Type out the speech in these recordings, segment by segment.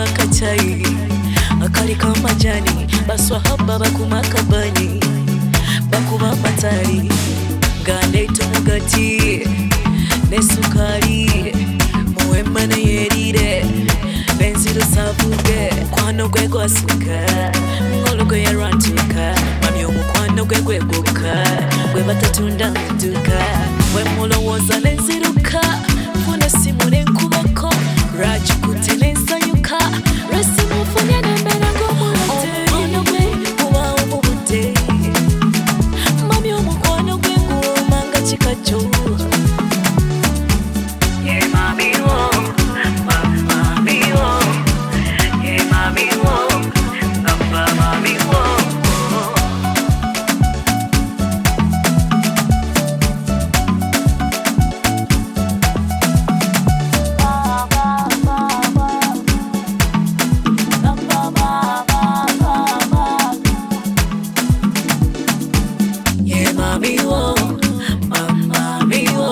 akachai akali kama jani baswa haba bakumakabani bakuba matali gande tumugati nesukali muwema na yerire benziro savuge kwano gwe gwasuka ngolo gwe yarantuka mami omukwano gwe gweguka gwe batatunda muduka gwe mulowooza nenziruka funa simu nenkubako rajikuti nensanyuka resimufunye nembera ng'omulwadde omukwano gwe gubaawo mu budde mami omukwano gwe guwooma nga kikajjo. Mami wo, mami wo,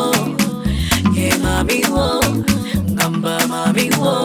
yeah mami wo, ngamba mami wo.